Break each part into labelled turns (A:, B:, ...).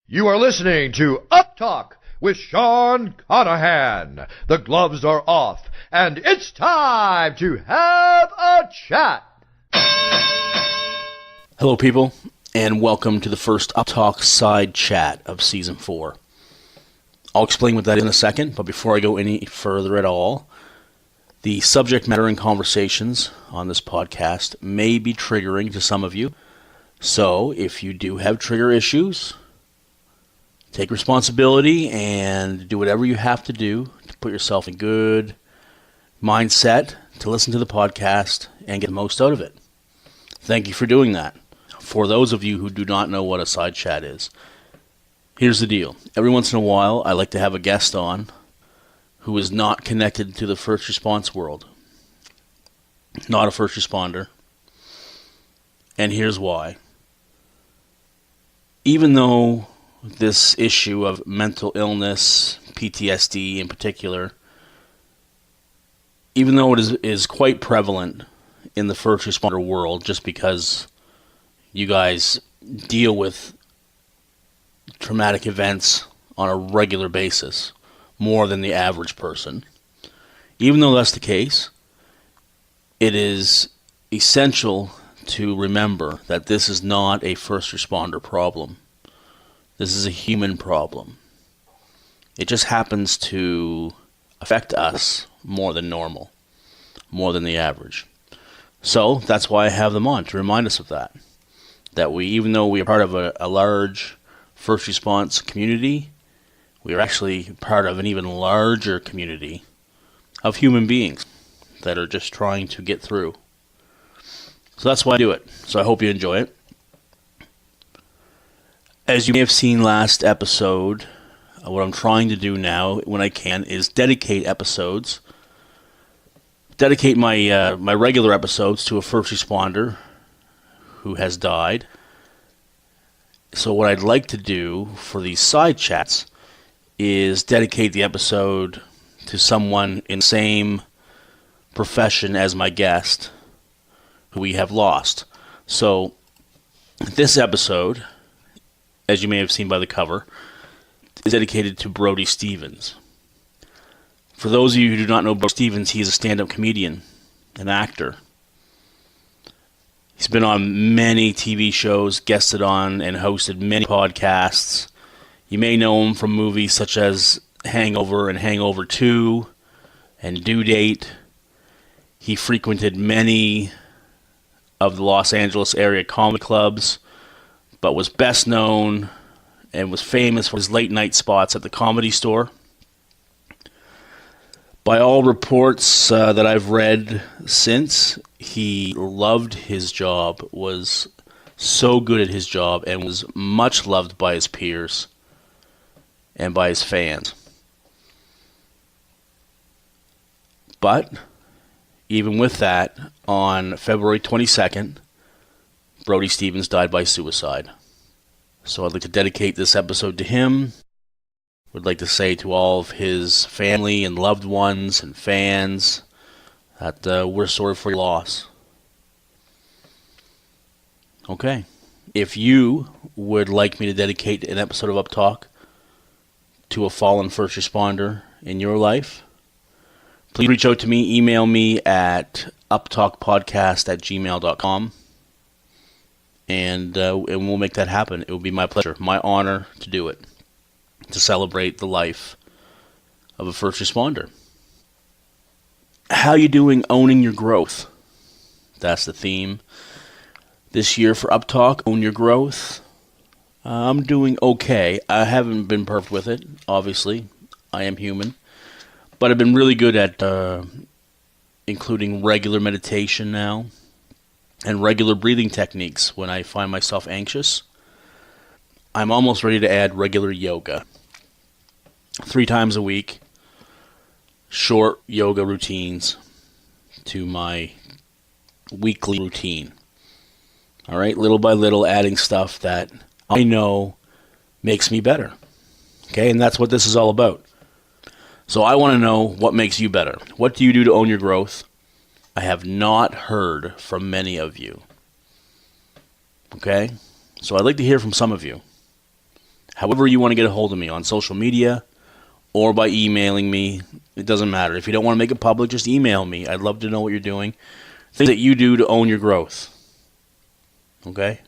A: You are listening to UpTalk with Sean Conahan. The gloves are off, and it's time to have a chat.
B: Hello, people, and welcome to the first UpTalk SideChat of Season 4. I'll explain what that is in a second, but before I go any further at all, the subject matter and conversations on this podcast may be triggering to some of you. So, if you do have trigger issues, take responsibility and do whatever you have to do to put yourself in good mindset to listen to the podcast and get the most out of it. Thank you for doing that. For those of you who do not know what a side chat is, here's the deal. Every once in a while, I like to have a guest on who is not connected to the first response world. Not a first responder. And here's why. Even though this issue of mental illness, PTSD in particular, even though it is quite prevalent in the first responder world, just because you guys deal with traumatic events on a regular basis, more than the average person, even though that's the case, it is essential to remember that this is not a first responder problem. This is a human problem. It just happens to affect us more than normal, more than the average. So that's why I have them on, to remind us of that. That we, even though we are part of a large first response community, we are actually part of an even larger community of human beings that are just trying to get through. So that's why I do it. So I hope you enjoy it. As you may have seen last episode, what I'm trying to do now, when I can, is dedicate episodes. Dedicate my regular episodes to a first responder who has died. So what I'd like to do for these side chats is dedicate the episode to someone in the same profession as my guest who we have lost. So this episode, as you may have seen by the cover, is dedicated to Brody Stevens. For those of you who do not know Brody Stevens, he is a stand-up comedian, an actor. He's been on many TV shows, guested on and hosted many podcasts. You may know him from movies such as Hangover and Hangover 2 and Due Date. He frequented many of the Los Angeles area comedy clubs, but was best known and was famous for his late night spots at the Comedy Store. By all reports that I've read since, he loved his job, was so good at his job, and was much loved by his peers and by his fans. But even with that, on February 22nd, Brody Stevens died by suicide. So I'd like to dedicate this episode to him. Would like to say to all of his family and loved ones and fans that we're sorry for your loss. Okay. If you would like me to dedicate an episode of UpTalk to a fallen first responder in your life, please reach out to me. Email me at uptalkpodcast@gmail.com. And we'll make that happen. It will be my pleasure, my honor to do it, to celebrate the life of a first responder. How you doing owning your growth? That's the theme this year for UpTalk, own your growth. I'm doing okay. I haven't been perfect with it, obviously. I am human. But I've been really good at including regular meditation now and regular breathing techniques when I find myself anxious. I'm almost ready to add regular yoga. 3 times a week, short yoga routines to my weekly routine. All right, little by little adding stuff that I know makes me better. Okay, and that's what this is all about. So I want to know what makes you better. What do you do to own your growth? I have not heard from many of you. Okay? So I'd like to hear from some of you. However you want to get a hold of me, on social media or by emailing me, it doesn't matter. If you don't want to make it public, just email me. I'd love to know what you're doing. Things that you do to own your growth. Okay?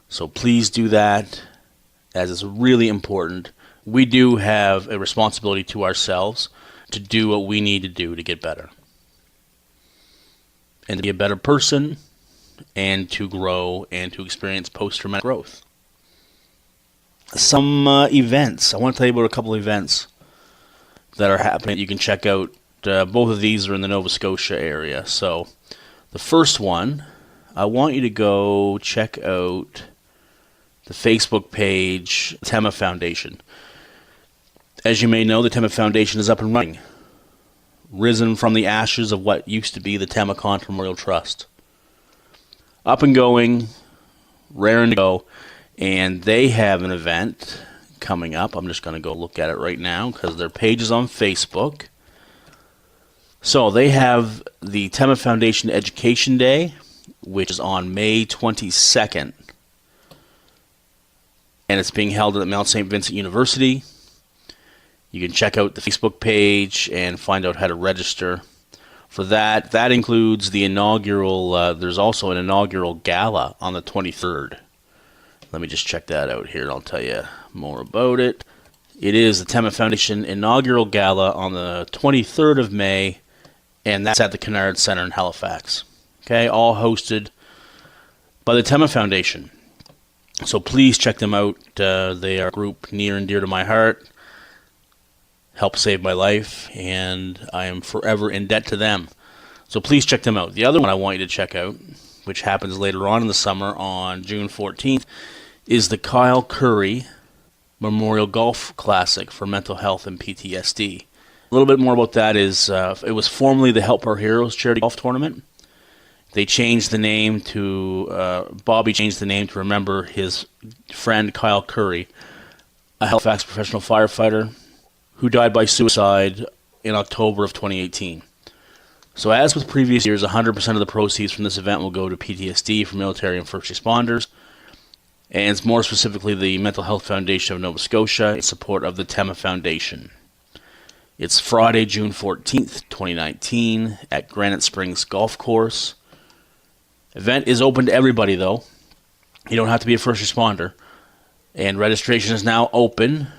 B: So please do that, as it's really important. We do have a responsibility to ourselves to do what we need to do to get better. And to be a better person, and to grow, and to experience post-traumatic growth. Some events. I want to tell you about a couple of events that are happening. You can check out. Both of these are in the Nova Scotia area. So the first one, I want you to go check out the Facebook page, Tema Foundation. As you may know, the Tema Foundation is up and running. Risen from the ashes of what used to be the Tema Contra Memorial Trust. Up and going, raring to go. And they have an event coming up. I'm just going to go look at it right now because their page is on Facebook. So they have the Tema Foundation Education Day, which is on May 22nd. And it's being held at Mount St. Vincent University. You can check out the Facebook page and find out how to register for that. That includes the inaugural, there's also an inaugural gala on the 23rd. Let me just check that out here, and I'll tell you more about it. It is the Tema Foundation inaugural gala on the 23rd of May, and that's at the Kennard Center in Halifax. Okay, all hosted by the Tema Foundation. So please check them out. They are a group near and dear to my heart. Helped save my life, and I am forever in debt to them. So please check them out. The other one I want you to check out, which happens later on in the summer on June 14th, is the Kyle Curry Memorial Golf Classic for Mental Health and PTSD. A little bit more about that is it was formerly the Help Our Heroes charity golf tournament. They changed the name to, Bobby changed the name to remember his friend Kyle Curry, a Halifax professional firefighter who died by suicide in October of 2018. So as with previous years, 100% of the proceeds from this event will go to PTSD for military and first responders, and more specifically the Mental Health Foundation of Nova Scotia in support of the Tema Foundation. It's Friday, June 14th, 2019 at Granite Springs Golf Course. Event is open to everybody though. You don't have to be a first responder. And registration is now open.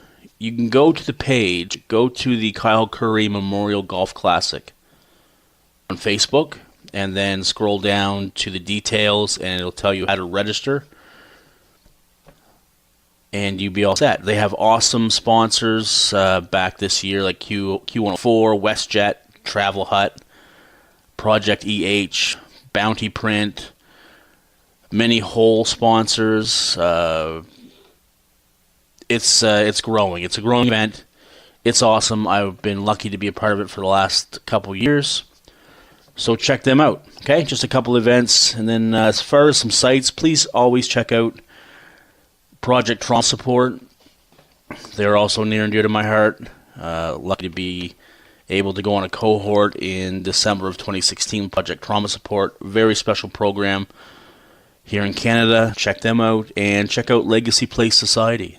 B: You can go to the page, go to the Kyle Curry Memorial Golf Classic on Facebook, and then scroll down to the details and it'll tell you how to register. And you'll be all set. They have awesome sponsors back this year like Q104, WestJet, Travel Hut, Project EH, Bounty Print, many whole sponsors. It's growing. It's a growing event. It's awesome. I've been lucky to be a part of it for the last couple years. So check them out. Okay, just a couple events. And then as far as some sites, please always check out Project Trauma Support. They're also near and dear to my heart. Lucky to be able to go on a cohort in December of 2016. Project Trauma Support, very special program here in Canada. Check them out, and check out Legacy Place Society,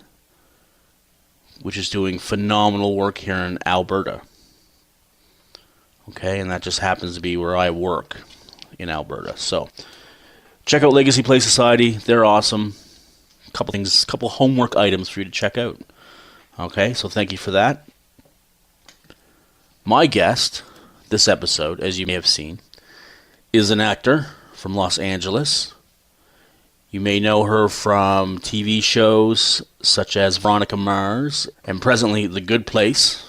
B: which is doing phenomenal work here in Alberta. Okay, and that just happens to be where I work in Alberta. So check out Legacy Place Society. They're awesome. Couple homework items for you to check out. Okay, so thank you for that. My guest this episode, as you may have seen, is an actor from Los Angeles. You may know her from TV shows such as Veronica Mars and presently The Good Place,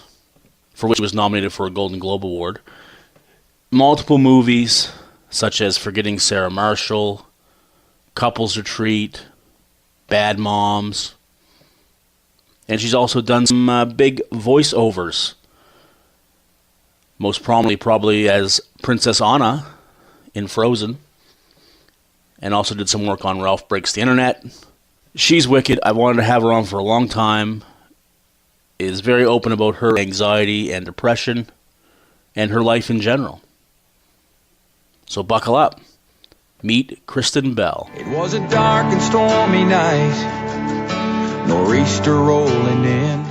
B: for which she was nominated for a Golden Globe Award. Multiple movies such as Forgetting Sarah Marshall, Couples Retreat, Bad Moms, and she's also done some big voiceovers. Most prominently probably as Princess Anna in Frozen, and also did some work on Ralph Breaks the Internet. She's wicked. I wanted to have her on for a long time. Is very open about her anxiety and depression and her life in general. So buckle up. Meet Kristen Bell.
C: It was a dark and stormy night. Nor'easters gangster rolling in.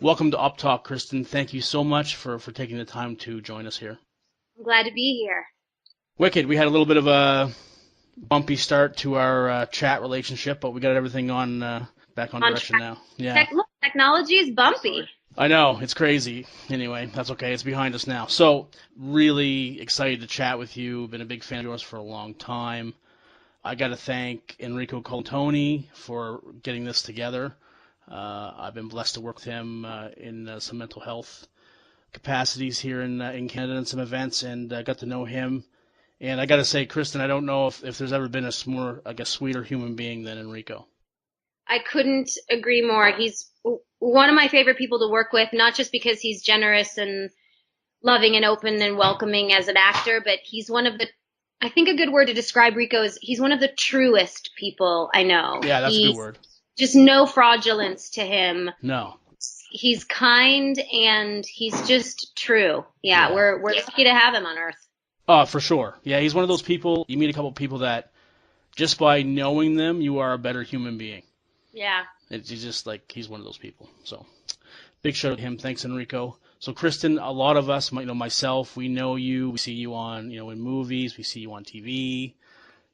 B: Welcome to UpTalk, Kristen. Thank you so much for taking the time to join us here.
D: I'm glad to be here.
B: Wicked. We had a little bit of a bumpy start to our chat relationship, but we got everything back on direction now. Yeah.
D: Look, technology is bumpy.
B: I know. It's crazy. Anyway, that's okay. It's behind us now. So, really excited to chat with you. Been a big fan of yours for a long time. I got to thank Enrico Colantoni for getting this together. I've been blessed to work with him in some mental health capacities here in Canada and some events, and I got to know him. And I got to say, Kristen, I don't know if there's ever been a more, sweeter human being than Enrico.
D: I couldn't agree more. He's one of my favorite people to work with, not just because he's generous and loving and open and welcoming as an actor, but he's one of the, I think a good word to describe Rico is he's one of the truest people I know.
B: Yeah, that's a good word.
D: Just no fraudulence to him.
B: No.
D: He's kind and he's just true. Yeah. We're lucky to have him on Earth.
B: Oh, for sure. Yeah, he's one of those people, you meet a couple of people that just by knowing them, you are a better human being.
D: Yeah.
B: It's just like he's one of those people. So big shout out to him. Thanks, Enrico. So, Kristen, a lot of us, myself, we know you. We see you on, in movies. We see you on TV.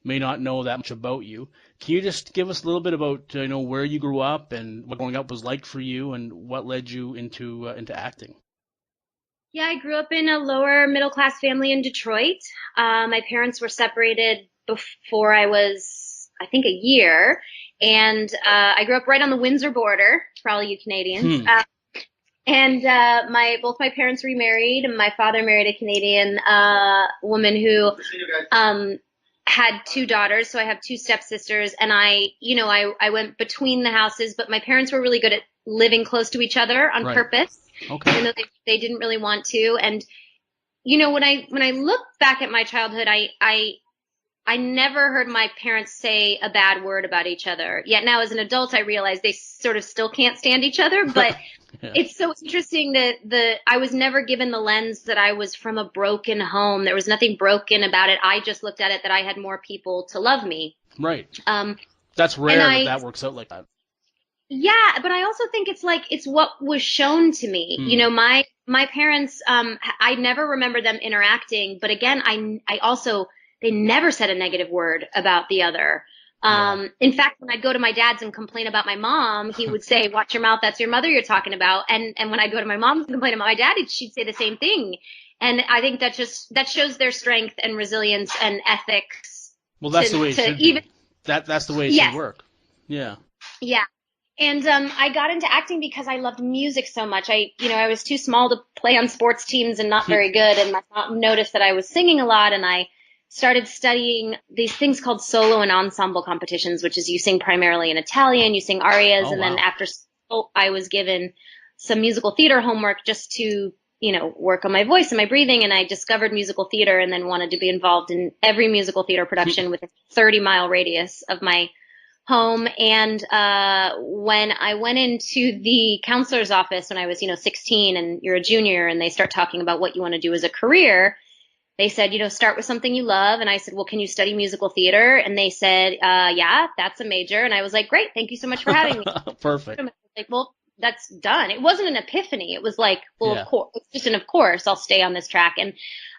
B: May not know that much about you. Can you just give us a little bit about, where you grew up and what growing up was like for you and what led you into acting?
D: Yeah, I grew up in a lower middle class family in Detroit. My parents were separated before I was, I think, a year. And I grew up right on the Windsor border, for all you Canadians. And both my parents remarried, and my father married a Canadian woman who had two daughters. So I have two stepsisters, and I went between the houses, but my parents were really good at living close to each other on purpose.
B: Okay.
D: Even though they didn't really want to. And when I look back at my childhood, I never heard my parents say a bad word about each other. Yet now as an adult, I realize they sort of still can't stand each other. But yeah. It's so interesting that I was never given the lens that I was from a broken home. There was nothing broken about it. I just looked at it that I had more people to love me.
B: Right. That's rare that works out like that.
D: Yeah, but I also think it's what was shown to me. My parents, I never remember them interacting, but again, they never said a negative word about the other. In fact, when I'd go to my dad's and complain about my mom, he would say, "Watch your mouth, that's your mother you're talking about." And when I go to my mom and complain about my dad, she'd say the same thing. And I think that shows their strength and resilience and ethics.
B: Well, that's the way it should be. That's the way it should work. Yeah.
D: Yeah. And I got into acting because I loved music so much. I was too small to play on sports teams and not very good. And my mom noticed that I was singing a lot, and I started studying these things called solo and ensemble competitions, which is you sing primarily in Italian, you sing arias, then after school, I was given some musical theater homework just to, work on my voice and my breathing. And I discovered musical theater and then wanted to be involved in every musical theater production within a 30-mile radius of my home. And when I went into the counselor's office when I was, 16 and you're a junior and they start talking about what you want to do as a career, they said, start with something you love. And I said, well, can you study musical theater? And they said, yeah, that's a major. And I was like, great, thank you so much for having me.
B: Perfect.
D: I was like, well, that's done. It wasn't an epiphany. It was like, well, of course, it's just of course I'll stay on this track. And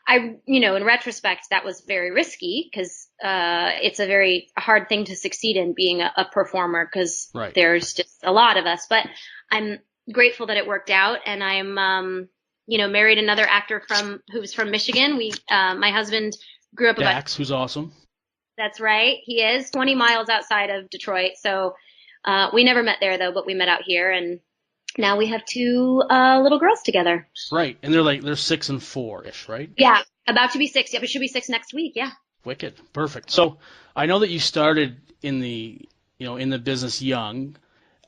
D: I, in retrospect, that was very risky because it's a very hard thing to succeed in being a performer because there's just a lot of us. But I'm grateful that it worked out, and I'm married another actor who's from Michigan. My husband grew up
B: Dax, who's awesome.
D: That's right. He is 20 miles outside of Detroit. So we never met there though, but we met out here, and now we have two little girls together.
B: Right. And they're 6 and 4-ish, right?
D: Yeah. About to be 6. Yep. It should be 6 next week. Yeah.
B: Wicked. Perfect. So I know that you started in the business young.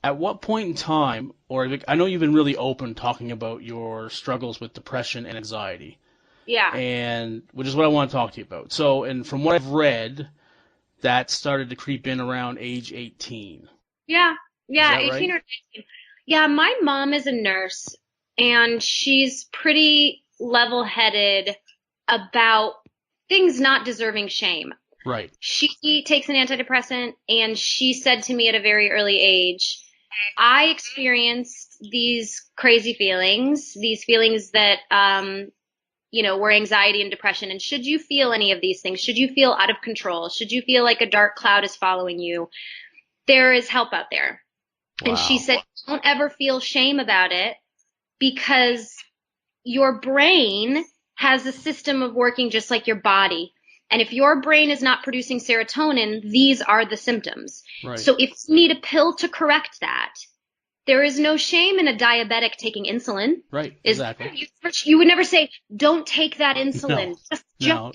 B: At what point in time, or I know you've been really open talking about your struggles with depression and anxiety.
D: Yeah.
B: And which is what I want to talk to you about. So, and from what I've read, that started to creep in around age 18.
D: Yeah. Yeah. 18
B: right?
D: or 19. Yeah. My mom is a nurse, and she's pretty level-headed about things not deserving shame.
B: Right.
D: She takes an antidepressant, and she said to me at a very early age, I experienced these crazy feelings, these feelings that, were anxiety and depression. And should you feel any of these things, should you feel out of control, should you feel like a dark cloud is following you, there is help out there.
B: Wow.
D: And she said, don't ever feel shame about it, because your brain has a system of working just like your body. And if your brain is not producing serotonin, these are the symptoms.
B: Right.
D: So if you need a pill to correct that, there is no shame in a diabetic taking insulin.
B: Right, exactly.
D: You would never say, don't take that insulin.
B: No.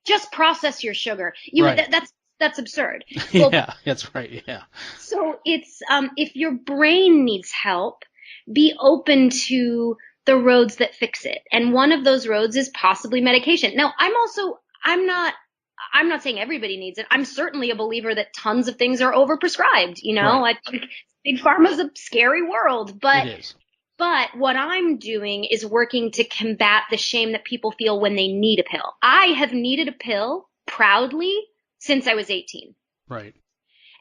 D: Just process your sugar.
B: Right.
D: That's absurd.
B: Yeah, that's right. Yeah.
D: So it's, if your brain needs help, be open to the roads that fix it. And one of those roads is possibly medication. Now, I'm not saying everybody needs it. I'm certainly a believer that tons of things are overprescribed.
B: Right.
D: I think big pharma's a scary world, but
B: It is.
D: But what I'm doing is working to combat the shame that people feel when they need a pill. I have needed a pill proudly since I was 18.
B: Right.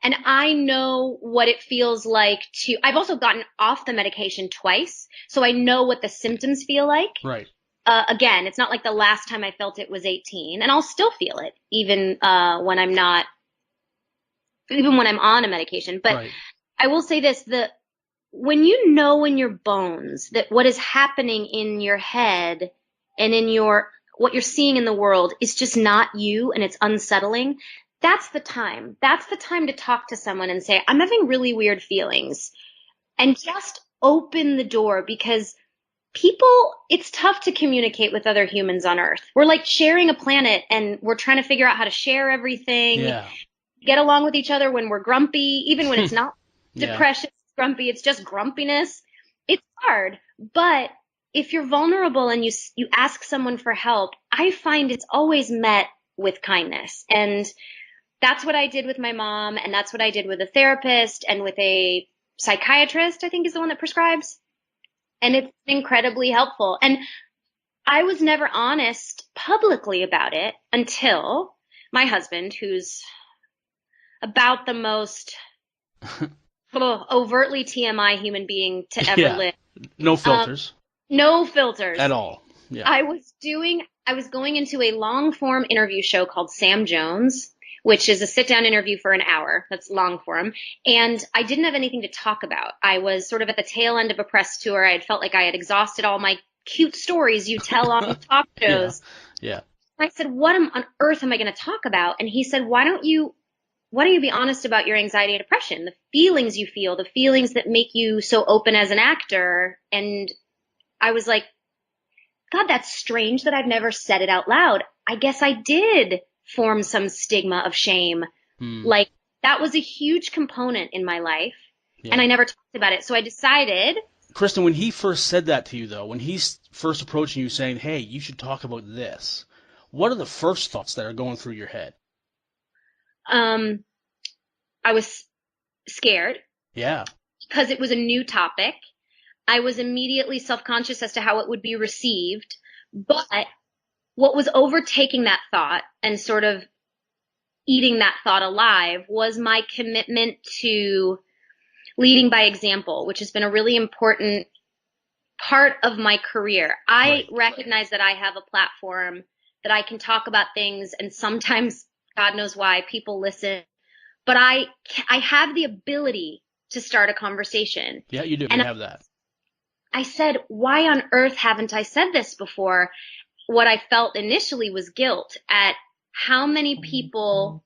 D: And I know what it feels like I've also gotten off the medication twice, so I know what the symptoms feel like.
B: Right.
D: Again, it's not like the last time I felt it was 18, and I'll still feel it even when I'm on a medication. But
B: right.
D: I will say this, when you know in your bones that what is happening in your head and in what you're seeing in the world is just not you, and it's unsettling, that's the time. That's the time to talk to someone and say, I'm having really weird feelings, and just open the door, because it's tough to communicate with other humans on Earth. We're like sharing a planet, and we're trying to figure out how to share everything, get along with each other when we're grumpy, even when it's not depression, grumpy, it's just grumpiness. It's hard. But if you're vulnerable and you ask someone for help, I find it's always met with kindness. And that's what I did with my mom, and that's what I did with a therapist and with a psychiatrist, I think is the one that prescribes. And it's incredibly helpful. And I was never honest publicly about it until my husband, who's about the most overtly TMI human being to ever live.
B: No filters.
D: No filters.
B: At all. Yeah.
D: I was going into a long form interview show called Sam Jones, which is a sit down interview for an hour. That's long form. And I didn't have anything to talk about. I was sort of at the tail end of a press tour. I had felt like I had exhausted all my cute stories you tell on talk shows.
B: Yeah.
D: I said, what on earth am I going to talk about? And he said, why don't you be honest about your anxiety and depression, the feelings you feel, the feelings that make you so open as an actor? And I was like, God, that's strange that I've never said it out loud. I guess I did form some stigma of shame. Like, that was a huge component in my life, and I never talked about it. So I decided.
B: Kristen, when he first said that to you, though, when he's first approaching you saying, hey, you should talk about this, what are the first thoughts that are going through your head?
D: I was scared.
B: Yeah.
D: Because it was a new topic. I was immediately self-conscious as to how it would be received. But what was overtaking that thought and sort of eating that thought alive was my commitment to leading by example, which has been a really important part of my career. I recognize that I have a platform that I can talk about things, and sometimes, God knows why, people listen. But I have the ability to start a conversation.
B: Yeah, you do.
D: And
B: you have that.
D: I said, why on earth haven't I said this before? What I felt initially was guilt at how many people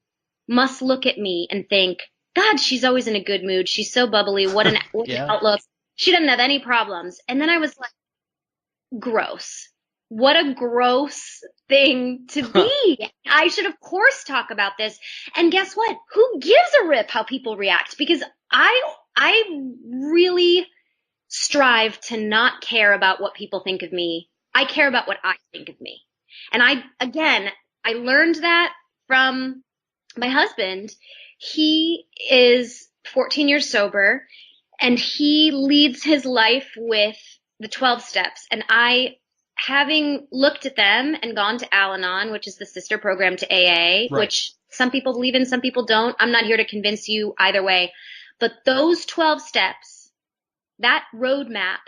D: must look at me and think, God, she's always in a good mood. She's so bubbly. What an outlook. She doesn't have any problems. And then I was like, gross. What a gross thing to be. I should, of course, talk about this. And guess what? Who gives a rip how people react? Because I really strive to not care about what people think of me. I care about what I think of me. And I learned that from my husband. He is 14 years sober, and he leads his life with the 12 steps. And having looked at them and gone to Al-Anon, which is the sister program to AA, which some people believe in, some people don't. I'm not here to convince you either way. But those 12 steps that roadmap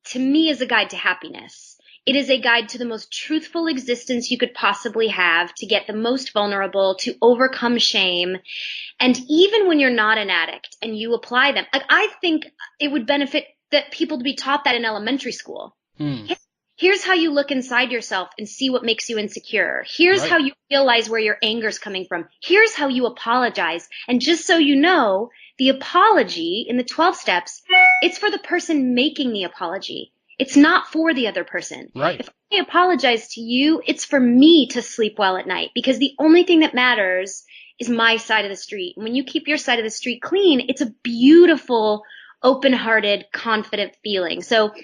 D: to me is a guide to happiness. It is a guide to the most truthful existence you could possibly have, to get the most vulnerable, to overcome shame. And even when you're not an addict and you apply them, like, I think it would benefit that people to be taught that in elementary school. Here's how you look inside yourself and see what makes you insecure. Here's how you realize where your anger's coming from. Here's how you apologize. And just so you know, the apology in the 12 steps, it's for the person making the apology. It's not for the other person.
B: Right.
D: If I apologize to you, it's for me to sleep well at night, because the only thing that matters is my side of the street. And when you keep your side of the street clean, it's a beautiful, open-hearted, confident feeling. So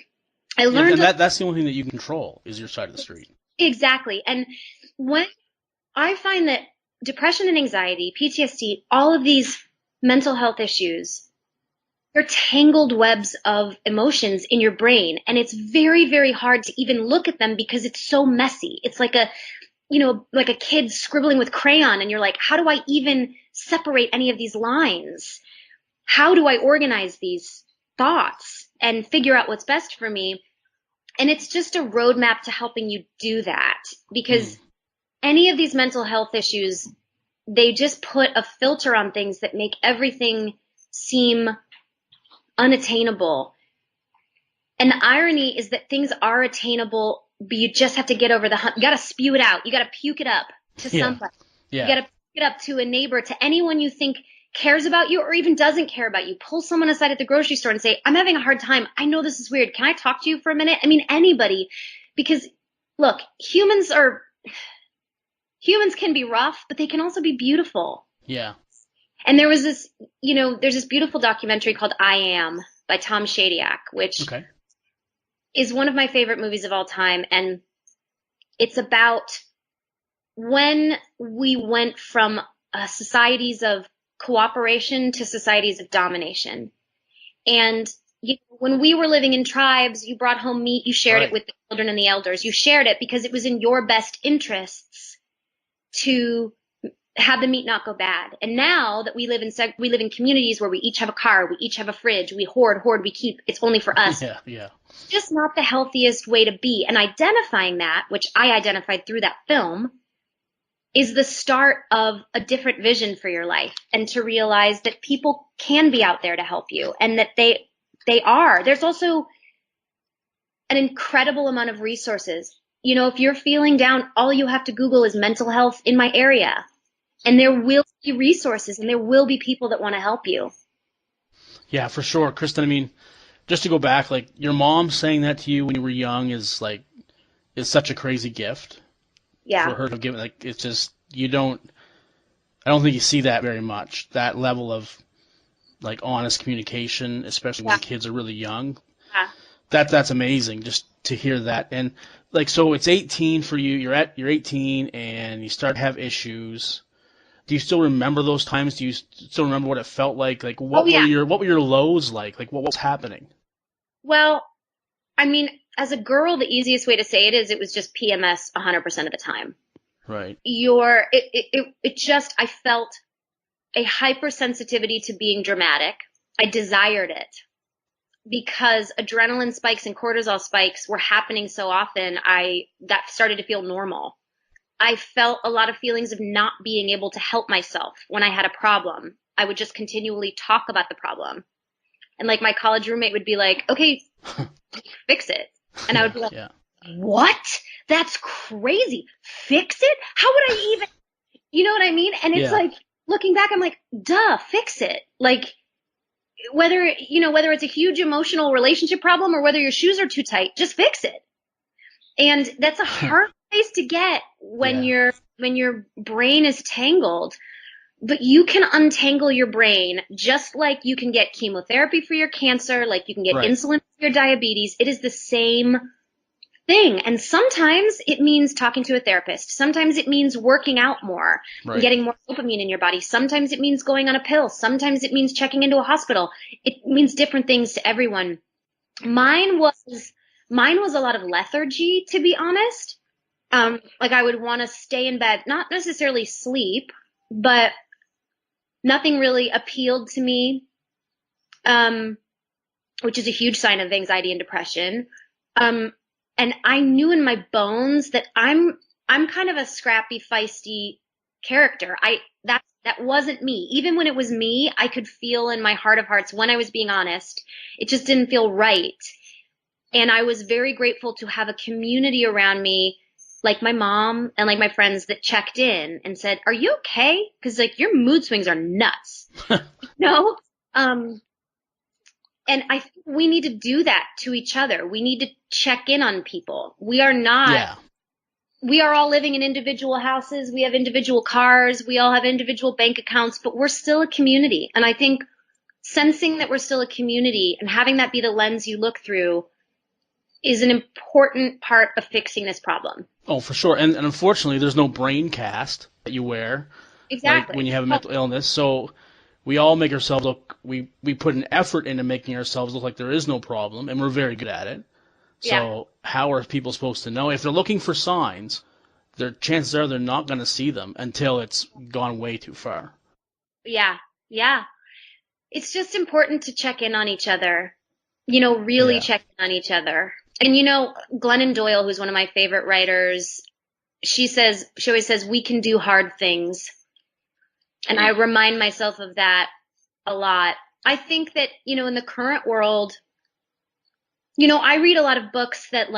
D: I learned
B: that's the only thing that you can control is your side of the street.
D: Exactly. And when I find that depression and anxiety, PTSD, all of these mental health issues, they're tangled webs of emotions in your brain. And it's very, very hard to even look at them because it's so messy. It's like like a kid scribbling with crayon, and you're like, how do I even separate any of these lines? How do I organize these thoughts and figure out what's best for me? And it's just a roadmap to helping you do that, because any of these mental health issues, they just put a filter on things that make everything seem unattainable. And the irony is that things are attainable, but you just have to get over the hump. You got to spew it out. You got to puke it up to somebody. You got to puke it up to a neighbor, to anyone you think cares about you or even doesn't care about you. Pull someone aside at the grocery store and say, I'm having a hard time. I know this is weird. Can I talk to you for a minute? I mean, anybody. Because look, humans can be rough, but they can also be beautiful.
B: Yeah.
D: And there was this, there's this beautiful documentary called I Am by Tom Shadyac, which is one of my favorite movies of all time. And it's about when we went from societies of cooperation to societies of domination. And when we were living in tribes, you brought home meat, you shared it with the children and the elders. You shared it because it was in your best interests to have the meat not go bad. And now that we live in communities where we each have a car, we each have a fridge, we hoard, we keep, it's only for us.
B: Yeah.
D: It's just not the healthiest way to be. And identifying that, which I identified through that film, is the start of a different vision for your life, and to realize that people can be out there to help you, and that they are. There's also an incredible amount of resources. If you're feeling down, all you have to Google is mental health in my area, and there will be resources and there will be people that want to help you.
B: Yeah, for sure. Kristen, I mean, just to go back, like, your mom saying that to you when you were young is such a crazy gift.
D: Yeah.
B: For her to give, like, it's just, I don't think you see that very much, that level of, like, honest communication, especially when kids are really young.
D: Yeah.
B: That's amazing just to hear that. And, like, so it's 18 for you, you're 18 and you start to have issues. Do you still remember those times? Do you still remember what it felt like? Like, what were your lows like? Like, what was happening?
D: Well, I mean, as a girl, the easiest way to say it is it was just PMS 100% of the time.
B: Right.
D: I felt a hypersensitivity to being dramatic. I desired it because adrenaline spikes and cortisol spikes were happening so often. That started to feel normal. I felt a lot of feelings of not being able to help myself when I had a problem. I would just continually talk about the problem. And like my college roommate would be like, okay, fix it. And I would be like, what? That's crazy. Fix it? How would I even, you know what I mean? And it's like, looking back, I'm like, duh, fix it. Like, whether it's a huge emotional relationship problem or whether your shoes are too tight, just fix it. And that's a hard place to get when your brain is tangled. But you can untangle your brain just like you can get chemotherapy for your cancer, like you can get insulin for your diabetes. It is the same thing. And sometimes it means talking to a therapist. Sometimes it means working out more and getting more dopamine in your body. Sometimes it means going on a pill. Sometimes it means checking into a hospital. It means different things to everyone. Mine was a lot of lethargy, to be honest. Like I would want to stay in bed, not necessarily sleep, but nothing really appealed to me. And which is a huge sign of anxiety and depression. And I knew in my bones that I'm kind of a scrappy, feisty character. That wasn't me. Even when it was me, I could feel in my heart of hearts, when I was being honest, it just didn't feel right. And I was very grateful to have a community around me, like my mom and like my friends, that checked in and said, "Are you okay? Because like your mood swings are nuts." You know? And I think we need to do that to each other. We need to check in on people. We are all living in individual houses. We have individual cars. We all have individual bank accounts, but we're still a community. And I think sensing that we're still a community and having that be the lens you look through is an important part of fixing this problem.
B: Oh, for sure. And unfortunately, there's no brain cast that you wear.
D: Exactly.
B: Like when you have a mental illness. So we all make ourselves look, we put an effort into making ourselves look like there is no problem, and we're very good at it. So how are people supposed to know? If they're looking for signs, their chances are they're not going to see them until it's gone way too far.
D: Yeah. It's just important to check in on each other, really check in on each other. And, Glennon Doyle, who's one of my favorite writers, she always says, we can do hard things. And I remind myself of that a lot. I think that, in the current world, I read a lot of books that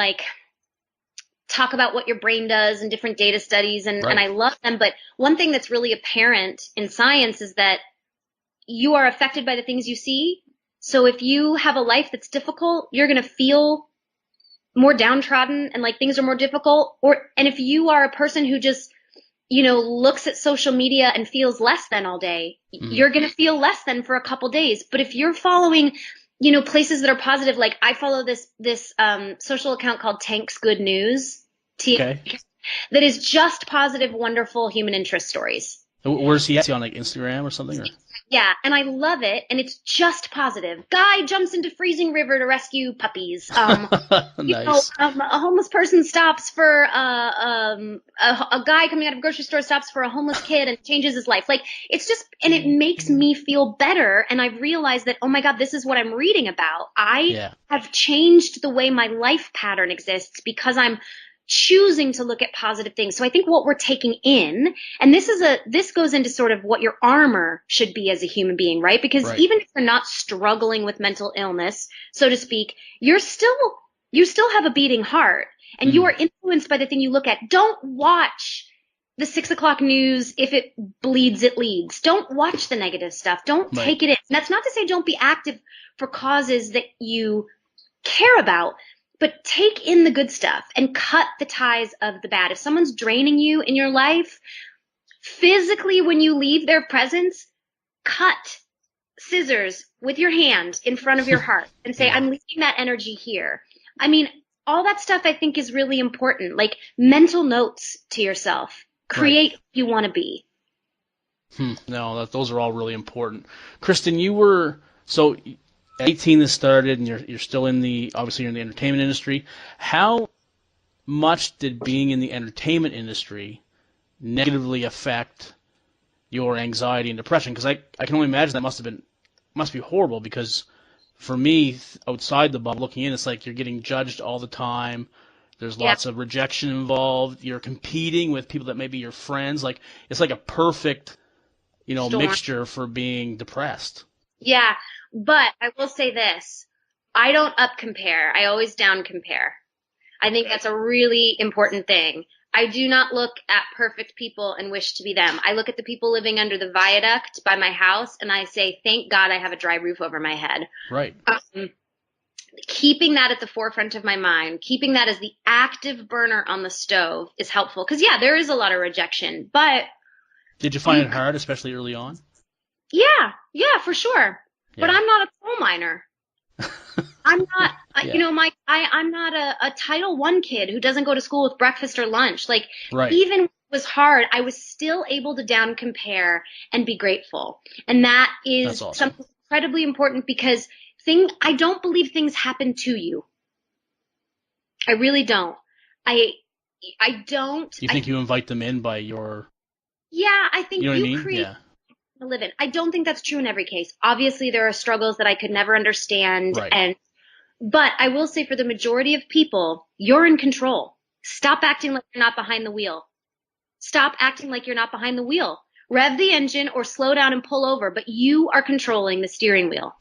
D: talk about what your brain does and different data studies, and I love them. But one thing that's really apparent in science is that you are affected by the things you see. So if you have a life that's difficult, you're going to feel more downtrodden and like things are more difficult. And if you are a person who just, looks at social media and feels less than all day, you're going to feel less than for a couple days. But if you're following, places that are positive, like I follow this social account called Tank's Good News, that is just positive, wonderful human interest stories.
B: Where's he at? Is he on Instagram or something? Or?
D: Yeah, and I love it, and it's just positive. Guy jumps into freezing river to rescue puppies.
B: Nice.
D: A homeless person stops for a guy coming out of a grocery store stops for a homeless kid and changes his life. It's just, and it makes me feel better. And I've realized that, oh my God, this is what I'm reading about. I have changed the way my life pattern exists because I'm choosing to look at positive things. So I think what we're taking in, and this goes into sort of what your armor should be as a human being, right? Because even if you're not struggling with mental illness, so to speak, you still have a beating heart, and you are influenced by the thing you look at. Don't watch the 6 o'clock news. If it bleeds, it leads. Don't watch the negative stuff. Don't take it in. And that's not to say don't be active for causes that you care about, but take in the good stuff and cut the ties of the bad. If someone's draining you in your life, physically when you leave their presence, cut scissors with your hand in front of your heart and say, I'm leaving that energy here. I mean, all that stuff I think is really important. Like mental notes to yourself. Create who you want to be.
B: No, those are all really important. Kristen, you were so at 18 this started, and you're still obviously you're in the entertainment industry. How much did being in the entertainment industry negatively affect your anxiety and depression? Because I can only imagine that must be horrible. Because for me, outside the bubble looking in, it's like you're getting judged all the time. There's lots of rejection involved. You're competing with people that may be your friends. Like it's like a perfect,
D: Storm.
B: Mixture for being depressed.
D: Yeah, but I will say this. I don't up compare. I always down compare. I think that's a really important thing. I do not look at perfect people and wish to be them. I look at the people living under the viaduct by my house and I say, thank God I have a dry roof over my head.
B: Right.
D: Keeping that at the forefront of my mind, keeping that as the active burner on the stove is helpful. Because, there is a lot of rejection. But
B: did you find it hard, especially early on?
D: Yeah, for sure. Yeah. But I'm not a coal miner. I'm not, I'm not a Title I kid who doesn't go to school with breakfast or lunch. Even when it was hard, I was still able to down compare and be grateful. And that is something incredibly important because I don't believe things happen to you. I really don't. I don't.
B: You think you invite them in by your...
D: Yeah, I think
B: you know what I mean?
D: create...
B: Yeah.
D: to live in. I don't think that's true in every case. Obviously, there are struggles that I could never understand.
B: Right.
D: But I will say for the majority of people, you're in control. Stop acting like you're not behind the wheel. Stop acting like you're not behind the wheel. Rev the engine or slow down and pull over, but you are controlling the steering wheel.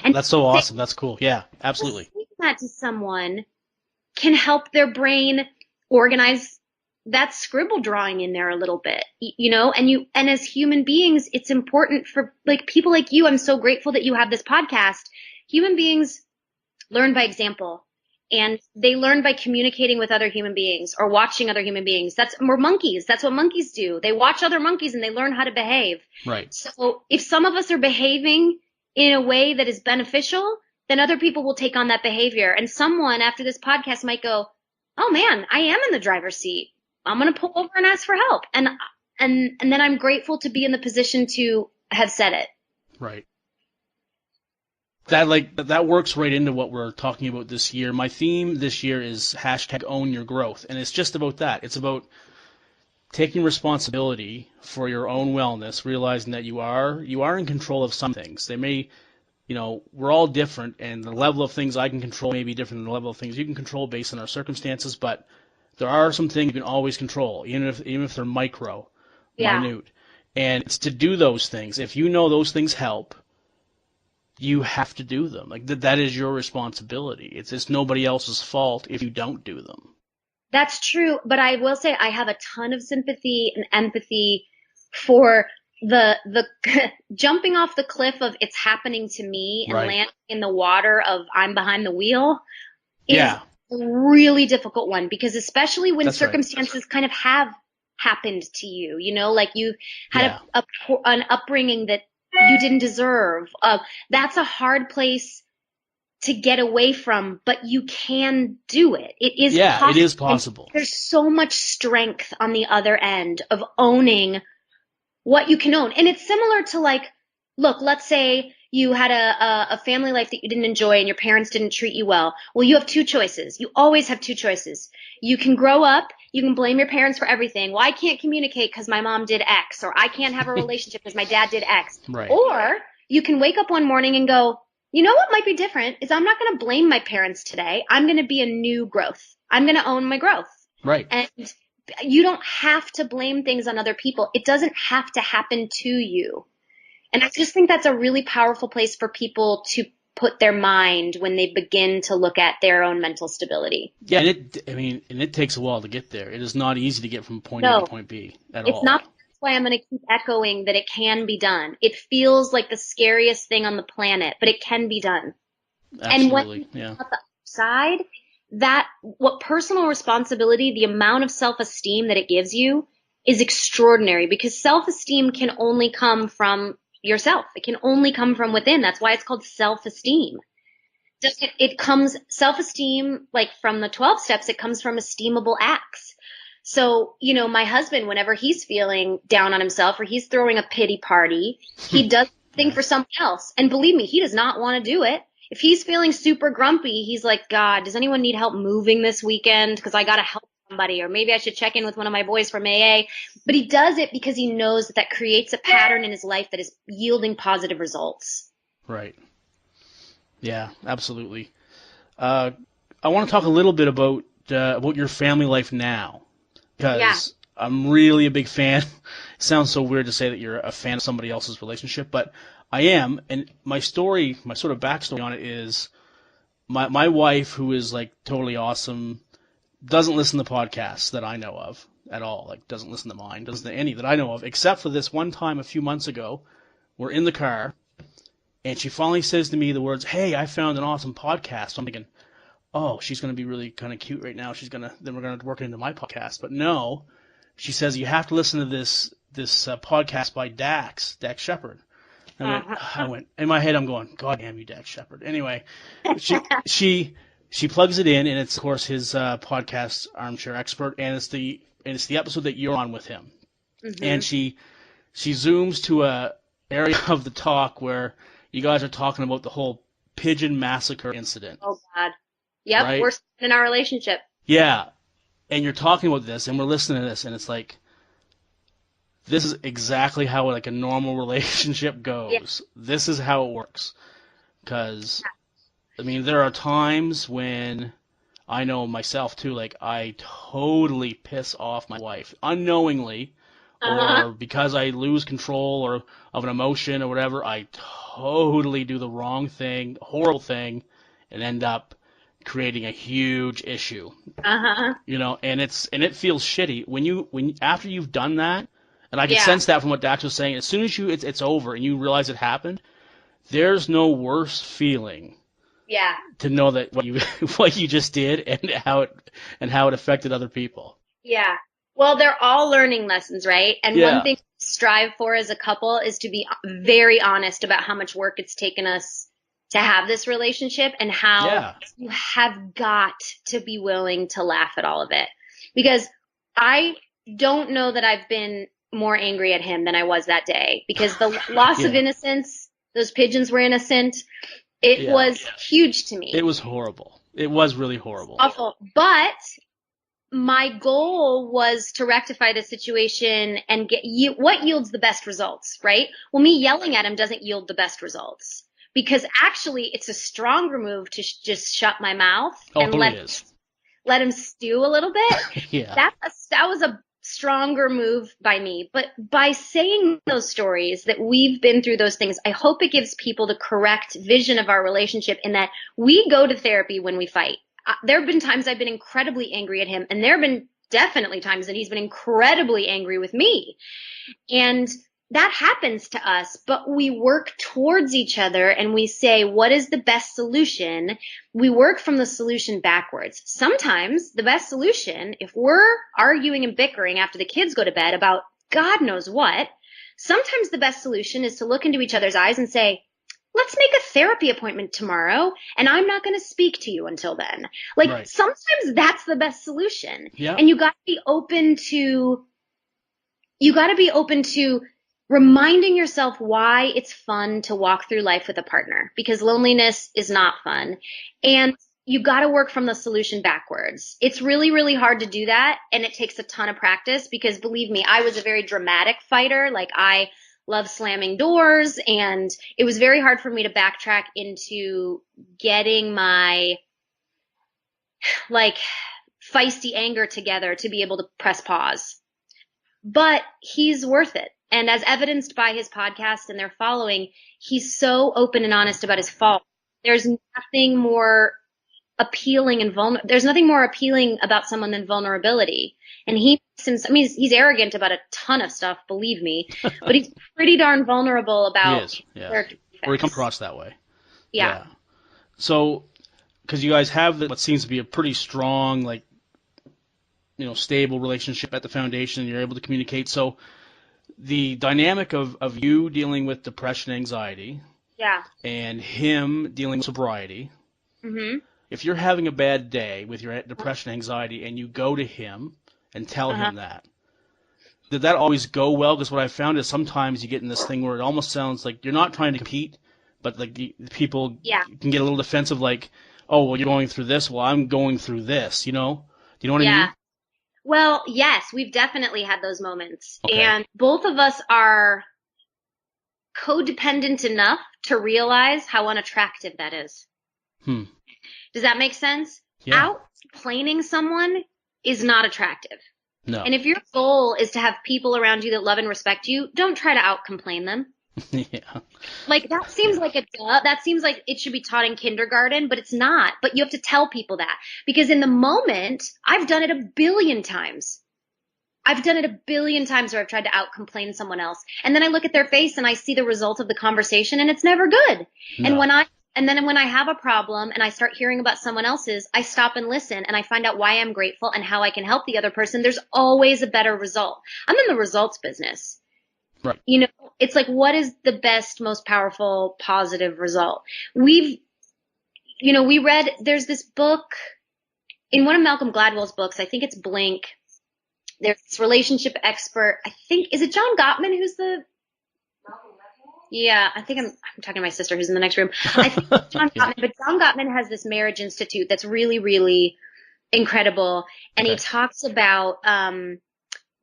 D: And
B: That's so awesome. That's cool. Yeah, absolutely.
D: saying that to someone can help their brain organize that scribble drawing in there a little bit, and as human beings, it's important for like people like you. I'm so grateful that you have this podcast. Human beings learn by example, and they learn by communicating with other human beings or watching other human beings. We're monkeys. That's what monkeys do. They watch other monkeys and they learn how to behave.
B: Right.
D: So if some of us are behaving in a way that is beneficial, then other people will take on that behavior. And someone after this podcast might go, oh man, I am in the driver's seat. I'm going to pull over and ask for help. And then I'm grateful to be in the position to have said it.
B: Right. That works right into what we're talking about this year. My theme this year is #OwnYourGrowth, and it's just about that. It's about taking responsibility for your own wellness, realizing that you are in control of some things. They may, we're all different, and the level of things I can control may be different than the level of things you can control based on our circumstances, but there are some things you can always control, even if they're minute. And it's to do those things. If you know those things help, you have to do them. Like that is your responsibility. It's nobody else's fault if you don't do them.
D: That's true, but I will say I have a ton of sympathy and empathy for the jumping off the cliff of it's happening to me and landing in the water of I'm behind the wheel is a really difficult one, because especially when circumstances kind of have happened to you, like you had an upbringing that you didn't deserve. That's a hard place to get away from, but you can do it. It is possible. It is possible. And there's so much strength on the other end of owning what you can own. And it's similar to look, let's say you had a family life that you didn't enjoy and your parents didn't treat you well. Well, you have two choices. You always have two choices. You can grow up, you can blame your parents for everything. Well, I can't communicate because my mom did X, or I can't have a relationship because my dad did X.
B: Right.
D: Or you can wake up one morning and go, you know what might be different is I'm not going to blame my parents today. I'm going to be a new growth. I'm going to own my growth.
B: Right.
D: And you don't have to blame things on other people. It doesn't have to happen to you. And I just think that's a really powerful place for people to put their mind when they begin to look at their own mental stability.
B: Yeah, and it takes a while to get there. It is not easy to get from point A to point B at all.
D: It's not. That's why I'm going to keep echoing that it can be done. It feels like the scariest thing on the planet, but it can be done.
B: Absolutely,
D: and when you on the side, what personal responsibility, the amount of self-esteem that it gives you is extraordinary, because self-esteem can only come from yourself. It can only come from within. That's why it's called self-esteem. It comes, self-esteem, like from the 12 steps, it comes from esteemable acts. So, my husband, whenever he's feeling down on himself or he's throwing a pity party, he does something for someone else. And believe me, he does not want to do it. If he's feeling super grumpy, he's like, God, does anyone need help moving this weekend? Because I got to help somebody, or maybe I should check in with one of my boys from AA. But he does it because he knows that creates a pattern in his life that is yielding positive results.
B: Right. Yeah, absolutely. I want to talk a little bit about your family life now, because I'm really a big fan. It sounds so weird to say that you're a fan of somebody else's relationship, but I am. And my story, my sort of backstory on it is my wife, who is like totally awesome, doesn't listen to podcasts that I know of at all. Like, doesn't listen to mine, doesn't listen to any that I know of, except for this one time a few months ago. We're in the car, and she finally says to me the words, "Hey, I found an awesome podcast." So I'm thinking, oh, she's going to be really kind of cute right now. Then we're going to work it into my podcast. But no, she says, you have to listen to this podcast by Dax Shepard. I went, in my head, I'm going, God damn you, Dax Shepard. Anyway, she plugs it in, and it's, of course, his podcast, Armchair Expert, and it's the episode that you're on with him. Mm-hmm. And she zooms to a area of the talk where you guys are talking about the whole pigeon massacre incident.
D: Oh, God. Yep, right? We're in our relationship.
B: Yeah, and you're talking about this, and we're listening to this, and it's like, this is exactly how like a normal relationship goes. This is how it works. Because, I mean, there are times when I know myself too, like I totally piss off my wife unknowingly, or because I lose control or of an emotion or whatever, I totally do the wrong thing, horrible thing, and end up creating a huge issue. You know, and it feels shitty when after you've done that, and I can sense that from what Dax was saying. As soon as it's over and you realize it happened, there's no worse feeling.
D: Yeah.
B: To know that what you just did and how it affected other people.
D: Yeah. Well, they're all learning lessons, right? And one thing to strive for as a couple is to be very honest about how much work it's taken us to have this relationship, and how you have got to be willing to laugh at all of it. Because I don't know that I've been more angry at him than I was that day, because the loss of innocence, those pigeons were innocent. It was huge to me.
B: It was horrible. It was really horrible.
D: Awful. But my goal was to rectify the situation and get what yields the best results, right? Well, me yelling at him doesn't yield the best results, because actually it's a stronger move to just shut my mouth and let him stew a little bit. That was a stronger move by me. But by saying those stories that we've been through those things, I hope it gives people the correct vision of our relationship, in that we go to therapy when we fight. There have been times I've been incredibly angry at him, and there have been definitely times that he's been incredibly angry with me. And that happens to us, but we work towards each other and we say, what is the best solution? We work from the solution backwards. Sometimes the best solution, if we're arguing and bickering after the kids go to bed about God knows what, sometimes the best solution is to look into each other's eyes and say, let's make a therapy appointment tomorrow, and I'm not going to speak to you until then. Like, sometimes that's the best solution. Yeah. And you got to be open to reminding yourself why it's fun to walk through life with a partner, because loneliness is not fun. And you got to work from the solution backwards. It's really, really hard to do that. And it takes a ton of practice, because believe me, I was a very dramatic fighter. Like, I love slamming doors, and it was very hard for me to backtrack into getting my like feisty anger together to be able to press pause. But he's worth it. And as evidenced by his podcast and their following, he's so open and honest about his fault. There's nothing more appealing and there's nothing more appealing about someone than vulnerability. And he's arrogant about a ton of stuff, believe me, but he's pretty darn vulnerable about
B: character defects. Or he comes across that way.
D: Yeah.
B: So, because you guys have what seems to be a pretty strong, like, you know, stable relationship at the foundation, and you're able to communicate. So, the dynamic of you dealing with depression, anxiety, and him dealing with sobriety. Mm-hmm. If you're having a bad day with your depression, anxiety, and you go to him and tell him that, did that always go well? Because what I found is sometimes you get in this thing where it almost sounds like you're not trying to compete, but like the people can get a little defensive, like, oh, well, you're going through this, well, I'm going through this, you know? Do you know what I mean?
D: Well, yes, we've definitely had those moments. Okay. And both of us are codependent enough to realize how unattractive that is. Does that make sense? Yeah. Outcomplaining someone is not attractive. No. And if your goal is to have people around you that love and respect you, don't try to outcomplain them. Like, that seems like that seems like it should be taught in kindergarten, but it's not. But you have to tell people that, because in the moment, I've done it a billion times. where I've tried to outcomplain someone else, and then I look at their face and I see the result of the conversation, and it's never good. No. And then when I have a problem and I start hearing about someone else's, I stop and listen, and I find out why I'm grateful and how I can help the other person. There's always a better result. I'm in the results business. Right. You know, it's like, what is the best, most powerful, positive result? We read, there's this book in one of Malcolm Gladwell's books. I think it's Blink. There's this relationship expert. I think, is it John Gottman who's the... Yeah, I think I'm talking to my sister who's in the next room. I think it's John Gottman, but John Gottman has this marriage institute that's really, really incredible. And he talks about,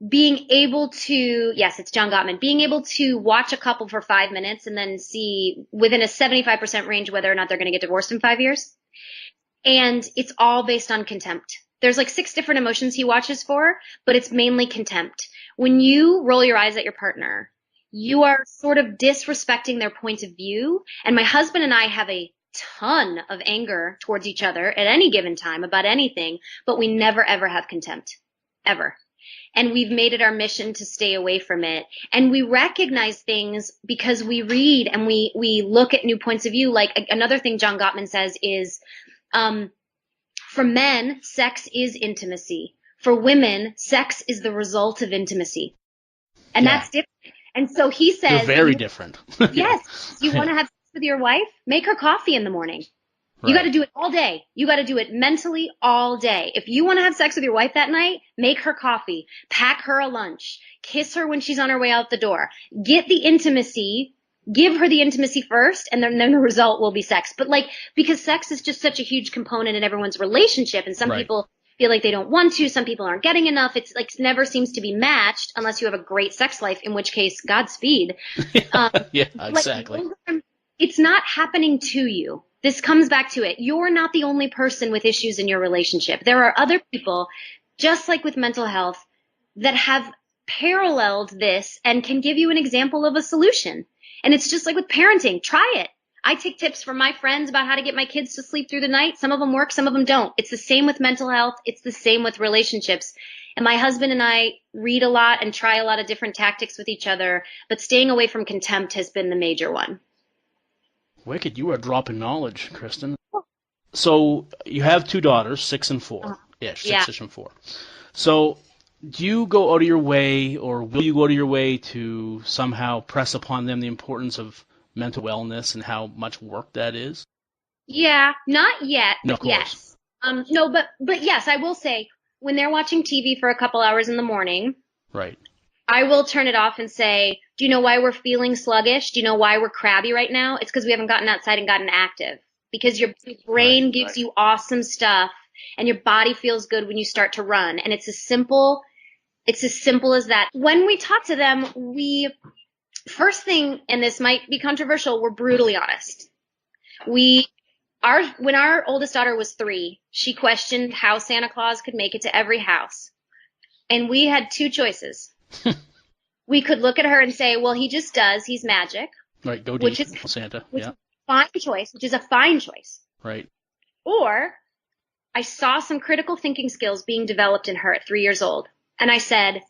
D: being able to, yes, it's John Gottman, being able to watch a couple for 5 minutes and then see within a 75% range whether or not they're going to get divorced in 5 years. And it's all based on contempt. There's like 6 different emotions he watches for, but it's mainly contempt. When you roll your eyes at your partner, you are sort of disrespecting their point of view. And my husband and I have a ton of anger towards each other at any given time about anything, but we never ever have contempt. Ever. And we've made it our mission to stay away from it. And we recognize things because we read and we look at new points of view. Like another thing John Gottman says is, for men, sex is intimacy. For women, sex is the result of intimacy. And that's different. And so he says,
B: they're very different.
D: Yes. You want to have sex with your wife? Make her coffee in the morning.
B: Right.
D: You got to do it all day. You got to do it mentally all day. If you want to have sex with your wife that night, make her coffee, pack her a lunch, kiss her when she's on her way out the door, get the intimacy, give her the intimacy first, and then the result will be sex. But like, because sex is just such a huge component in everyone's relationship, and some people feel like they don't want to, some people aren't getting enough. It's like never seems to be matched unless you have a great sex life, in which case, Godspeed.
B: Yeah, exactly.
D: Like, it's not happening to you. This comes back to it. You're not the only person with issues in your relationship. There are other people, just like with mental health, that have paralleled this and can give you an example of a solution. And it's just like with parenting. Try it. I take tips from my friends about how to get my kids to sleep through the night. Some of them work, some of them don't. It's the same with mental health. It's the same with relationships. And my husband and I read a lot and try a lot of different tactics with each other, but staying away from contempt has been the major one.
B: Wicked, you are dropping knowledge, Kristen. So you have 2 daughters, 6 and 4. Yeah, 6 and 4. So do you go out of your way, or will you go out of your way to somehow press upon them the importance of mental wellness and how much work that is?
D: Yeah, not yet.
B: No, of course.
D: Yes. No, but yes, I will say when they're watching TV for a couple hours in the morning,
B: right,
D: I will turn it off and say, do you know why we're feeling sluggish? Do you know why we're crabby right now? It's because we haven't gotten outside and gotten active. Because your brain gives you awesome stuff and your body feels good when you start to run. And it's as simple as that. When we talk to them, first thing, and this might be controversial, we're brutally honest. When our oldest daughter was 3, she questioned how Santa Claus could make it to every house. And we had 2 choices. We could look at her and say, well, he just does. He's magic.
B: Right, go deep, Santa. Yeah.
D: Which is a fine choice.
B: Right.
D: Or I saw some critical thinking skills being developed in her at 3 years old. And I said,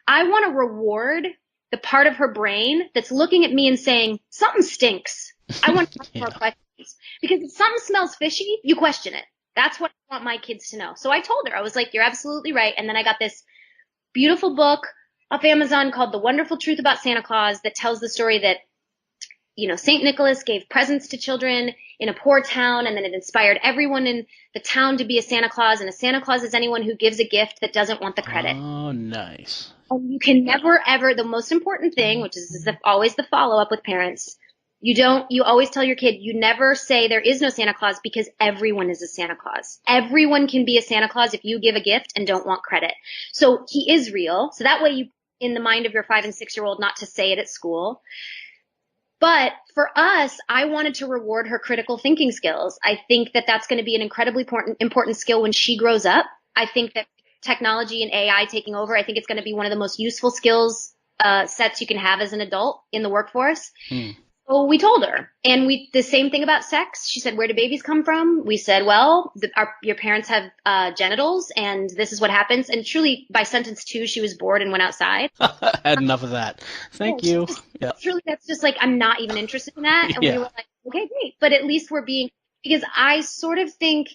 D: I want to reward the part of her brain that's looking at me and saying, something stinks. I want to ask more questions. Because if something smells fishy, you question it. That's what I want my kids to know. So I told her, I was like, you're absolutely right. And then I got this beautiful book off Amazon called The Wonderful Truth About Santa Claus that tells the story that, St. Nicholas gave presents to children in a poor town, and then it inspired everyone in the town to be a Santa Claus. And a Santa Claus is anyone who gives a gift that doesn't want the credit.
B: Oh, nice.
D: And you can never, ever, the most important thing, which is always the follow-up with parents, you always tell your kid, you never say there is no Santa Claus, because everyone is a Santa Claus. Everyone can be a Santa Claus if you give a gift and don't want credit. So he is real. So that way you, in the mind of your 5 and 6-year-old, not to say it at school. But for us, I wanted to reward her critical thinking skills. I think that that's going to be an incredibly important skill when she grows up. I think that technology and AI taking over, I think it's going to be one of the most useful skills sets you can have as an adult in the workforce. So we told her, and the same thing about sex. She said, where do babies come from? We said, well, your parents have genitals, and this is what happens. And truly, by sentence 2, she was bored and went outside.
B: Had enough of that. Thank you.
D: Truly, that's just like, I'm not even interested in that. And we were like, okay, great. But at least because I sort of think,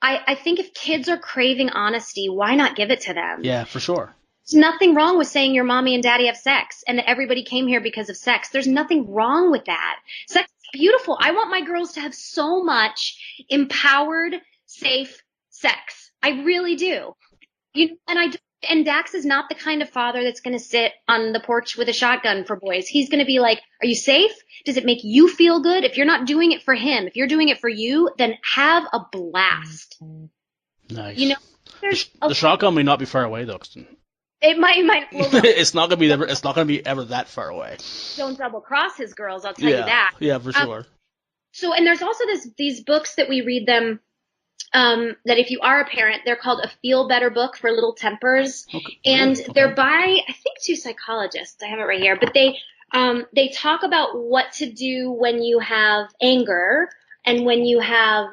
D: I think if kids are craving honesty, why not give it to them?
B: Yeah, for sure.
D: There's nothing wrong with saying your mommy and daddy have sex and that everybody came here because of sex. There's nothing wrong with that. Sex is beautiful. I want my girls to have so much empowered, safe sex. I really do. And Dax is not the kind of father that's going to sit on the porch with a shotgun for boys. He's going to be like, are you safe? Does it make you feel good? If you're not doing it for him, if you're doing it for you, then have a blast.
B: Nice.
D: There's
B: the shotgun may not be far away, though.
D: It might. Well, no,
B: It's not gonna be ever that far away.
D: don't double cross his girls. I'll tell you that.
B: Yeah, for sure.
D: So, and there's also these books that we read them. That if you are a parent, they're called A Feel Better Book for Little Tempers, and they're by, I think, 2 psychologists. I have it right here, but they talk about what to do when you have anger and when you have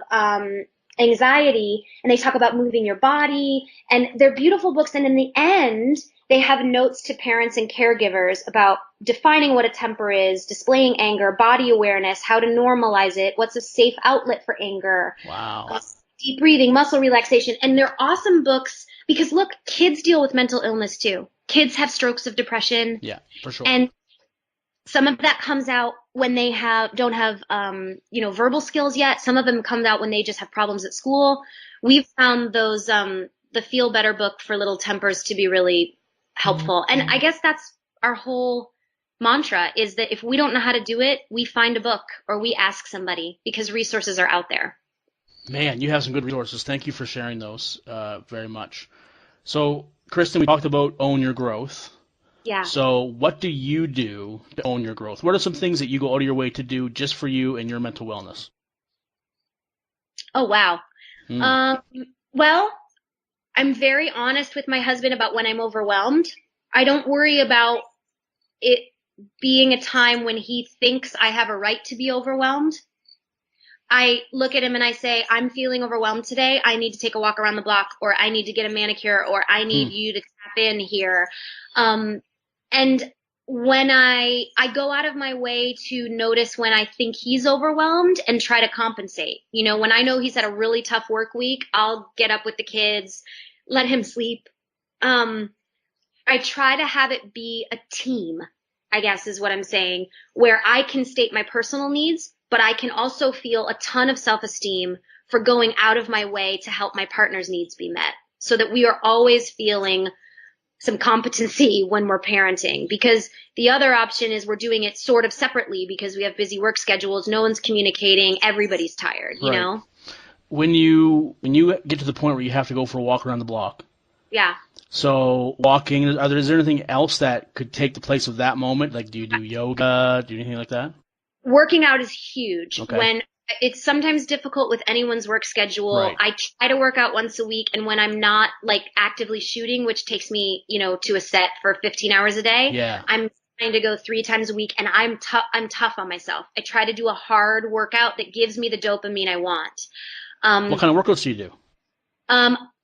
D: anxiety, and they talk about moving your body, and they're beautiful books. And in the end, they have notes to parents and caregivers about defining what a temper is, displaying anger, body awareness, how to normalize it, what's a safe outlet for anger.
B: Wow.
D: Deep breathing, muscle relaxation. And they're awesome books because, look, kids deal with mental illness too. Kids have strokes of depression.
B: Yeah, for sure.
D: And some of that comes out when they don't have verbal skills yet. Some of them come out when they just have problems at school. We've found those the Feel Better Book for Little Tempers to be really helpful. And I guess that's our whole mantra, is that if we don't know how to do it, we find a book or we ask somebody, because resources are out there.
B: Man, you have some good resources. Thank you for sharing those very much. So, Kristen, we talked about own your growth.
D: Yeah.
B: So what do you do to own your growth? What are some things that you go out of your way to do just for you and your mental wellness?
D: Oh, wow. Well, I'm very honest with my husband about when I'm overwhelmed. I don't worry about it being a time when he thinks I have a right to be overwhelmed. I look at him and I say, I'm feeling overwhelmed today. I need to take a walk around the block, or I need to get a manicure, or I need you to tap in here. And when I go out of my way to notice when I think he's overwhelmed and try to compensate. You know, when I know he's had a really tough work week, I'll get up with the kids, let him sleep. I try to have it be a team, I guess is what I'm saying, where I can state my personal needs, but I can also feel a ton of self-esteem for going out of my way to help my partner's needs be met, so that we are always feeling some competency when we're parenting. Because the other option is we're doing it sort of separately because we have busy work schedules, no one's communicating, everybody's tired, you know?
B: When you get to the point where you have to go for a walk around the block.
D: Yeah.
B: So walking, is there anything else that could take the place of that moment? Like, do you do yoga? Do you do anything like that?
D: Working out is huge.
B: Okay.
D: When it's sometimes difficult with anyone's work schedule.
B: Right.
D: I try to work out once a week, and when I'm not like actively shooting, which takes me, to a set for 15 hours a day, I'm trying to go 3 times a week, and I'm tough on myself. I try to do a hard workout that gives me the dopamine I want.
B: What kind of workouts do you do?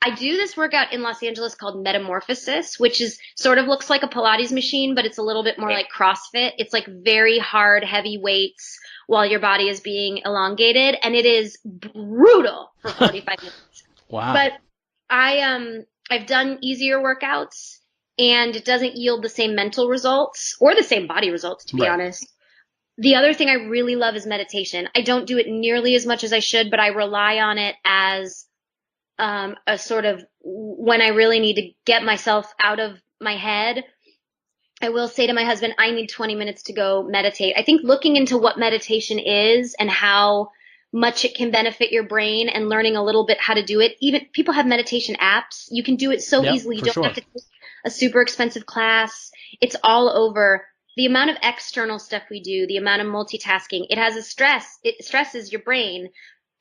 D: I do this workout in Los Angeles called Metamorphosis, which is sort of looks like a Pilates machine, but it's a little bit more like CrossFit. It's like very hard, heavy weights while your body is being elongated, and it is brutal for 45 minutes.
B: Wow.
D: But I've done easier workouts, and it doesn't yield the same mental results or the same body results, to be honest. The other thing I really love is meditation. I don't do it nearly as much as I should, but I rely on it as a sort of when I really need to get myself out of my head. I will say to my husband, I need 20 minutes to go meditate. I think looking into what meditation is and how much it can benefit your brain and learning a little bit how to do it. Even people have meditation apps. You can do it so easily. You don't have to take a super expensive class. It's all over. The amount of external stuff we do, the amount of multitasking, it has it stresses your brain.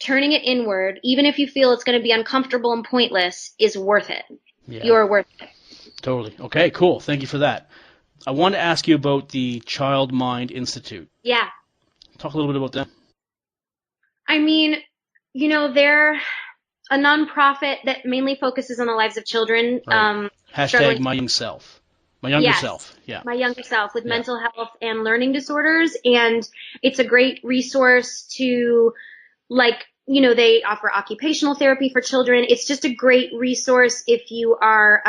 D: Turning it inward, even if you feel it's going to be uncomfortable and pointless, is worth it. Yeah. You're worth it.
B: Totally. Okay, cool. Thank you for that. I want to ask you about the Child Mind Institute.
D: Yeah.
B: Talk a little bit about that.
D: I mean, they're a nonprofit that mainly focuses on the lives of children.
B: Right. Hashtag my young self. My younger self. Yeah.
D: My younger self with mental health and learning disorders. And it's a great resource to they offer occupational therapy for children. It's just a great resource if you are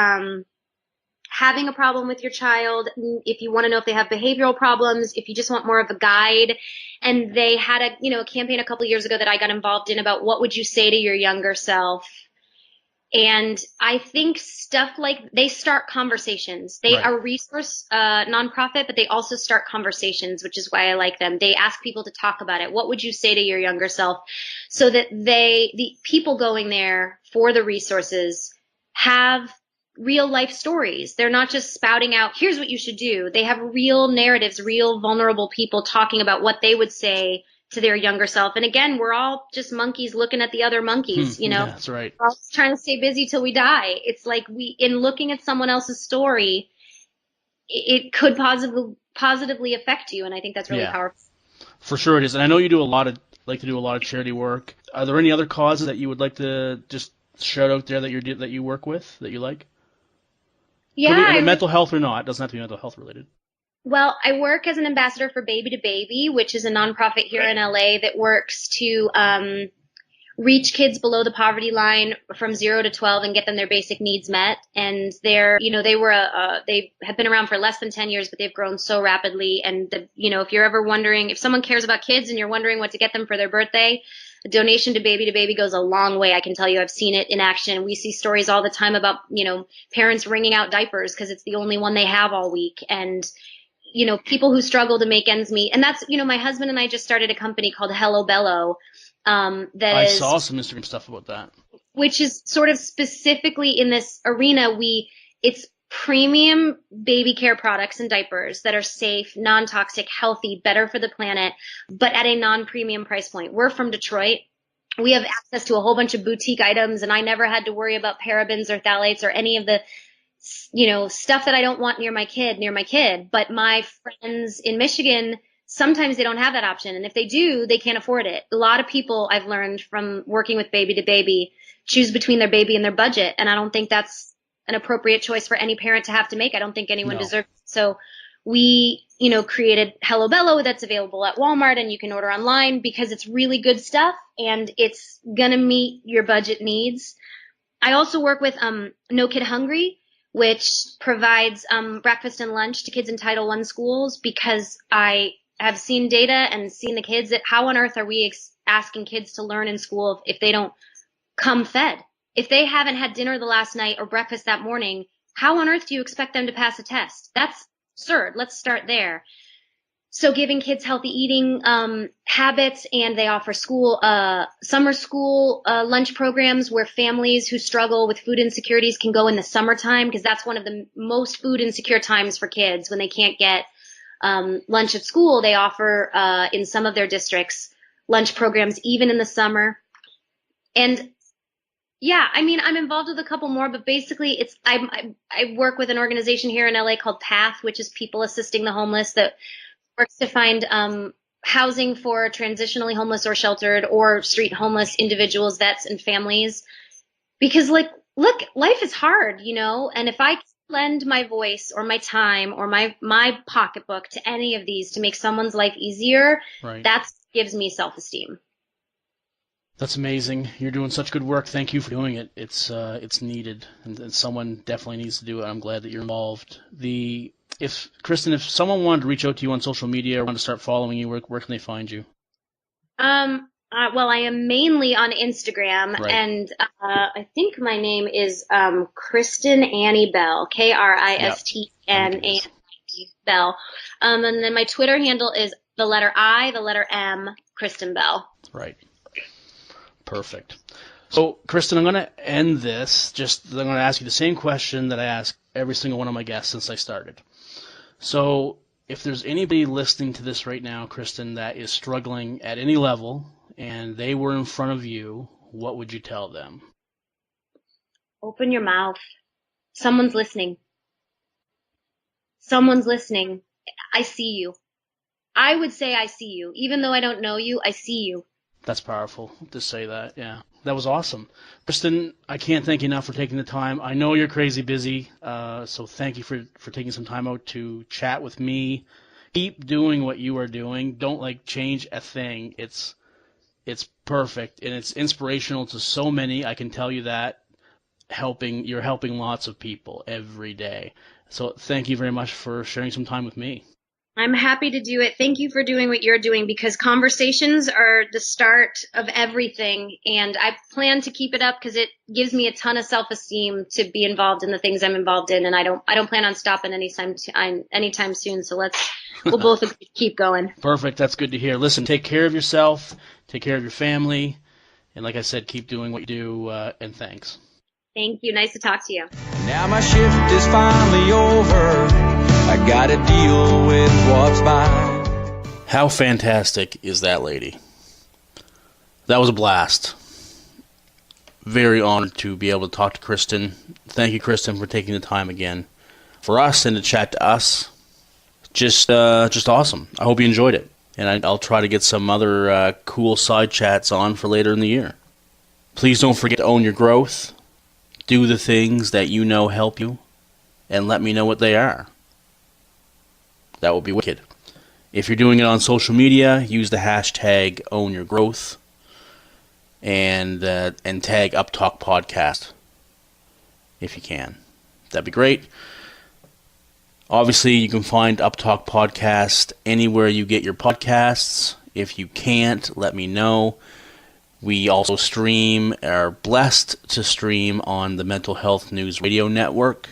D: having a problem with your child, if you want to know if they have behavioral problems, if you just want more of a guide. And they had a campaign a couple of years ago that I got involved in about what would you say to your younger self. And I think stuff like they start conversations. They are a resource nonprofit, but they also start conversations, which is why I like them. They ask people to talk about it. What would you say to your younger self? So that the people going there for the resources have real life stories. They're not just spouting out, here's what you should do. They have real narratives, real vulnerable people talking about what they would say to their younger self. And again, we're all just monkeys looking at the other monkeys, you know?
B: Yeah, that's right.
D: We're all just trying to stay busy till we die. It's like in looking at someone else's story, it could positively affect you. And I think that's really powerful.
B: For sure it is. And I know you do like to do a lot of charity work. Are there any other causes that you would like to just shout out there that you work with that you like?
D: Yeah.
B: Mental health or not. It doesn't have to be mental health related.
D: Well, I work as an ambassador for Baby to Baby, which is a nonprofit here in LA that works to reach kids below the poverty line from 0 to 12 and get them their basic needs met. And they have been around for less than 10 years, but they've grown so rapidly. And if you're ever wondering, if someone cares about kids and you're wondering what to get them for their birthday, a donation to Baby goes a long way. I can tell you, I've seen it in action. We see stories all the time about, parents wringing out diapers because it's the only one they have all week. And people who struggle to make ends meet. And that's, my husband and I just started a company called Hello Bello. I
B: saw some Instagram stuff about that.
D: Which is sort of specifically in this arena. It's premium baby care products and diapers that are safe, non-toxic, healthy, better for the planet, but at a non-premium price point. We're from Detroit. We have access to a whole bunch of boutique items, and I never had to worry about parabens or phthalates or any of the stuff that I don't want near my kid. But my friends in Michigan, sometimes they don't have that option. And if they do, they can't afford it. A lot of people, I've learned from working with Baby to Baby, choose between their baby and their budget. And I don't think that's an appropriate choice for any parent to have to make. I don't think anyone deserves it. So we, created Hello Bello that's available at Walmart and you can order online because it's really good stuff and it's going to meet your budget needs. I also work with No Kid Hungry, which provides breakfast and lunch to kids in Title I schools, because I have seen data and seen the kids that how on earth are we asking kids to learn in school if they don't come fed? If they haven't had dinner the last night or breakfast that morning, how on earth do you expect them to pass a test? That's absurd. Let's start there. So giving kids healthy eating habits, and they offer summer school lunch programs where families who struggle with food insecurities can go in the summertime, because that's one of the most food insecure times for kids when they can't get lunch at school. They offer in some of their districts lunch programs even in the summer. And yeah, I'm involved with a couple more, but basically I work with an organization here in LA called PATH, which is People Assisting the Homeless, that works to find housing for transitionally homeless or sheltered or street homeless individuals, vets, and families. Because look, life is hard, and if I lend my voice or my time or my pocketbook to any of these to make someone's life easier, right, that gives me self-esteem.
B: That's amazing. You're doing such good work. Thank you for doing it. It's needed, and someone definitely needs to do it. I'm glad that you're involved. Kristen, if someone wanted to reach out to you on social media or wanted to start following you, where can they find you?
D: Well, I am mainly on Instagram, right, and I think my name is Kristen Annie Bell, KRISTNANNIE Bell. And then my Twitter handle is the letter I, the letter M, Kristen Bell.
B: Right. Perfect. So, Kristen, I'm going to end this. I'm going to ask you the same question that I ask every single one of my guests since I started. So, if there's anybody listening to this right now, Kristen, that is struggling at any level, and they were in front of you, what would you tell them?
D: Open your mouth. Someone's listening. Someone's listening. I see you. I would say I see you. Even though I don't know you, I see you.
B: That's powerful to say that, yeah. That was awesome. Kristen, I can't thank you enough for taking the time. I know you're crazy busy, so thank you for taking some time out to chat with me. Keep doing what you are doing. Don't change a thing. It's perfect, and it's inspirational to so many. I can tell you that. You're helping lots of people every day. So thank you very much for sharing some time with me.
D: I'm happy to do it. Thank you for doing what you're doing, because conversations are the start of everything. And I plan to keep it up because it gives me a ton of self-esteem to be involved in the things I'm involved in. And I don't plan on stopping anytime soon. So we'll both keep going.
B: Perfect. That's good to hear. Listen, take care of yourself. Take care of your family. And like I said, keep doing what you do. And thanks.
D: Thank you. Nice to talk to you.
C: Now my shift is finally over. I gotta deal with what's mine.
B: How fantastic is that lady? That was a blast. Very honored to be able to talk to Kristen. Thank you, Kristen, for taking the time again for us and to chat to us. Just awesome. I hope you enjoyed it. And I'll try to get some other cool side chats on for later in the year. Please don't forget to own your growth. Do the things that you know help you. And let me know what they are. That would be wicked. If you're doing it on social media, use the hashtag #OwnYourGrowth and tag UpTalk Podcast if you can. That'd be great. Obviously, you can find UpTalk Podcast anywhere you get your podcasts. If you can't, let me know. We also are blessed to stream on the Mental Health News Radio Network,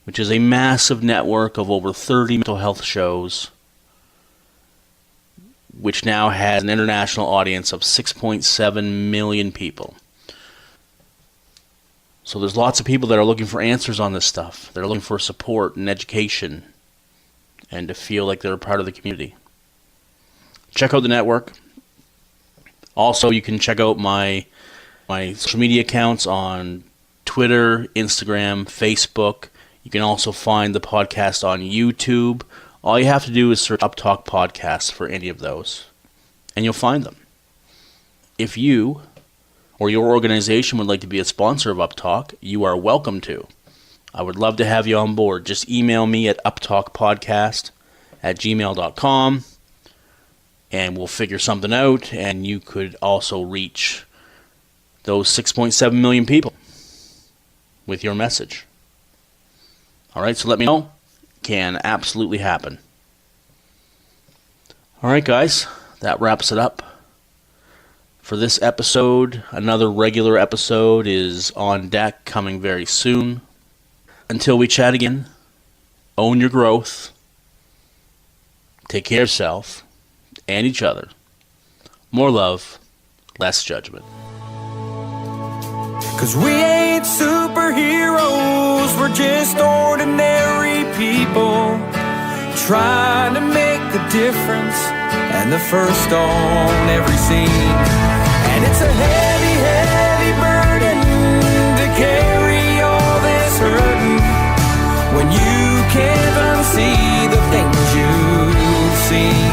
B: which is a massive network of over 30 mental health shows, which now has an international audience of 6.7 million people. So there's lots of people that are looking for answers on this stuff. They're looking for support and education and to feel like they're a part of the community. Check out the network. Also, you can check out my social media accounts on Twitter, Instagram, Facebook. You can also find the podcast on YouTube. All you have to do is search UpTalk Podcasts for any of those, and you'll find them. If you or your organization would like to be a sponsor of UpTalk, you are welcome to. I would love to have you on board. Just email me at uptalkpodcast@gmail.com, and we'll figure something out, and you could also reach those 6.7 million people with your message. All right, so let me know. Can absolutely happen. All right, guys, that wraps it up for this episode. Another regular episode is on deck, coming very soon. Until we chat again, own your growth, take care of yourself and each other. More love, less judgment.
C: 'Cause we ain't superheroes, we're just ordinary people trying to make the difference and the first on every scene. And it's a heavy, heavy burden to carry all this hurting when you can't unsee the things you've seen.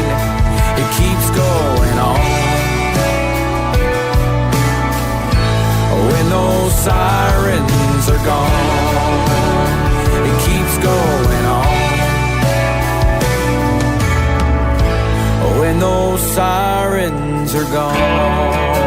C: It keeps going on. When those sirens are gone, it keeps going on. When those sirens are gone.